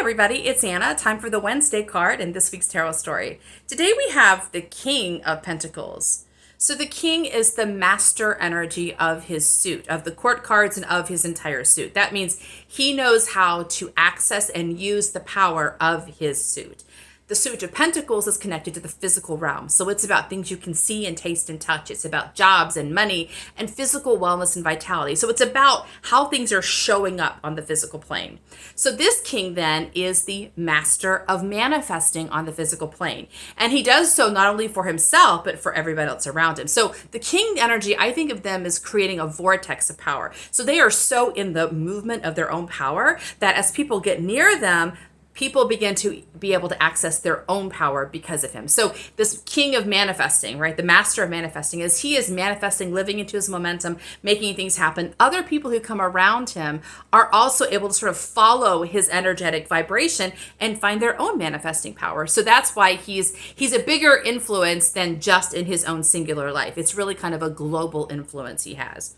everybody, it's Anna. Time for the Wednesday card and this week's tarot story. Today we have the King of Pentacles. So the King is the master energy of his suit, of the court cards and of his entire suit. That means he knows how to access and use the power of his suit. The suit of Pentacles is connected to the physical realm. So it's about things you can see and taste and touch. It's about jobs and money and physical wellness and vitality. So it's about how things are showing up on the physical plane. So this king then is the master of manifesting on the physical plane. And he does so not only for himself, but for everybody else around him. So the king energy, I think of them as creating a vortex of power. So they are so in the movement of their own power that as people get near them, people begin to be able to access their own power because of him. So this king of manifesting, right? The master of manifesting, as he is manifesting, living into his momentum, making things happen. Other people who come around him are also able to sort of follow his energetic vibration and find their own manifesting power. So that's why he's a bigger influence than just in his own singular life. It's really kind of a global influence he has.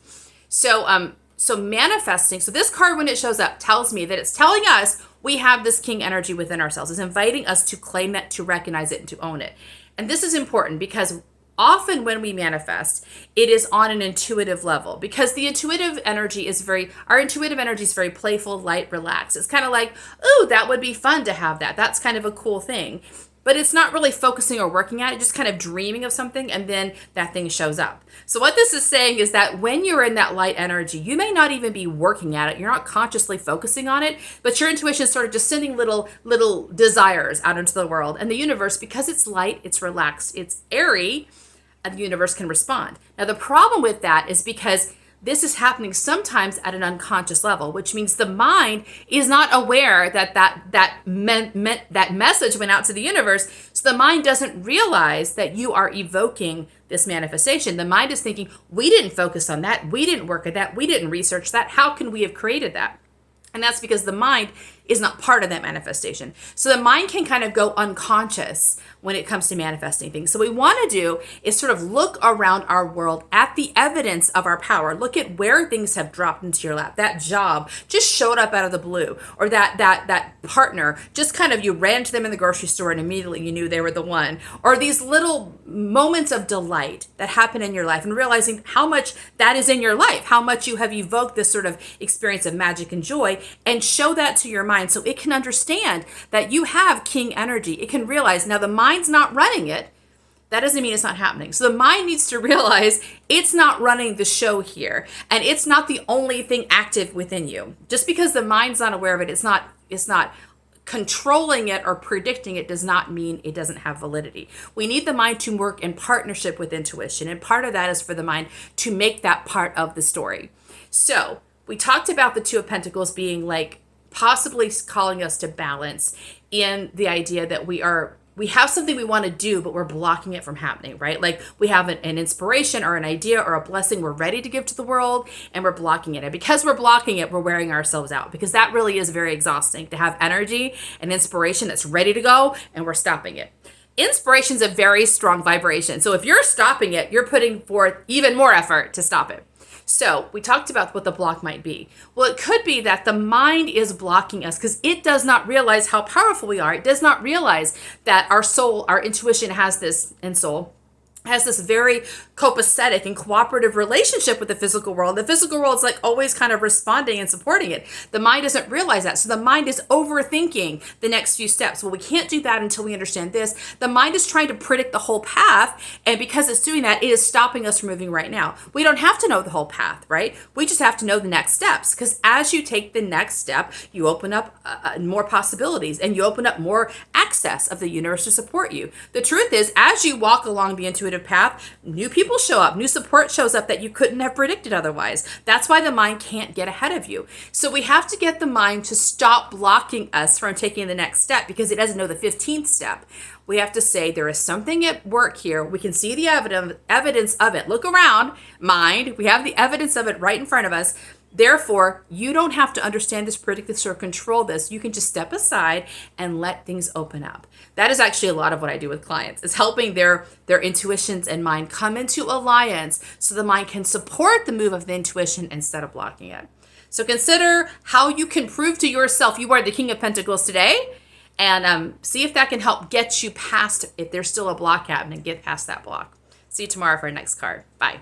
So manifesting, so this card when it shows up tells me that it's telling us we have this king energy within ourselves. It's inviting us to claim it, to recognize it, and to own it. And this is important because often when we manifest, it is on an intuitive level because the intuitive energy is our intuitive energy is very playful, light, relaxed. It's kind of like, ooh, that would be fun to have that. That's kind of a cool thing. But it's not really focusing or working at it, just kind of dreaming of something, and then that thing shows up. So what this is saying is that when you're in that light energy, you may not even be working at it. You're not consciously focusing on it, but your intuition is sort of just sending little desires out into the world. And the universe, because it's light, it's relaxed, it's airy, and the universe can respond. Now, the problem with that is because this is happening sometimes at an unconscious level, which means the mind is not aware that message went out to the universe. So the mind doesn't realize that you are evoking this manifestation. The mind is thinking, we didn't focus on that. We didn't work at that. We didn't research that. How can we have created that? And that's because the mind is not part of that manifestation. So the mind can kind of go unconscious when it comes to manifesting things. So what we want to do is sort of look around our world at the evidence of our power. Look at where things have dropped into your lap. That job just showed up out of the blue, or that partner just kind of, you ran to them in the grocery store and immediately you knew they were the one. Or these little moments of delight that happen in your life, and realizing how much that is in your life, how much you have evoked this sort of experience of magic and joy, and show that to your mind so it can understand that you have king energy. It can realize, now the mind's not running it. That doesn't mean it's not happening. So the mind needs to realize it's not running the show here, and it's not the only thing active within you. Just because the mind's not aware of it, it's not controlling it or predicting it, does not mean it doesn't have validity. We need the mind to work in partnership with intuition, and part of that is for the mind to make that part of the story. So we talked about the Two of Pentacles being like possibly calling us to balance in the idea that we have something we want to do, but we're blocking it from happening, right? Like we have an inspiration or an idea or a blessing we're ready to give to the world, and we're blocking it. And because we're blocking it, we're wearing ourselves out, because that really is very exhausting to have energy and inspiration that's ready to go, and we're stopping it. Inspiration is a very strong vibration. So if you're stopping it, you're putting forth even more effort to stop it. So we talked about what the block might be. Well, it could be that the mind is blocking us because it does not realize how powerful we are. It does not realize that our soul, our intuition has this, and soul has this very copacetic and cooperative relationship with the physical world. The physical world is like always kind of responding and supporting it. The mind doesn't realize that. So the mind is overthinking the next few steps. Well, we can't do that until we understand this. The mind is trying to predict the whole path. And because it's doing that, it is stopping us from moving right now. We don't have to know the whole path, right? We just have to know the next steps. Because as you take the next step, you open up more possibilities, and you open up more access of the universe to support you. The truth is, as you walk along the intuitive path, new people show up, new support shows up that you couldn't have predicted otherwise. That's why the mind can't get ahead of you. So we have to get the mind to stop blocking us from taking the next step, because it doesn't know the 15th step. We have to say, there is something at work here. We can see the evidence of it. Look around, mind. We have the evidence of it right in front of us. Therefore, you don't have to understand this, predict this, or control this. You can just step aside and let things open up. That is actually a lot of what I do with clients, is helping their intuitions and mind come into alliance so the mind can support the move of the intuition instead of blocking it. So consider how you can prove to yourself you are the King of Pentacles today, and see if that can help get you past, if there's still a block happening, get past that block. See you tomorrow for our next card. Bye.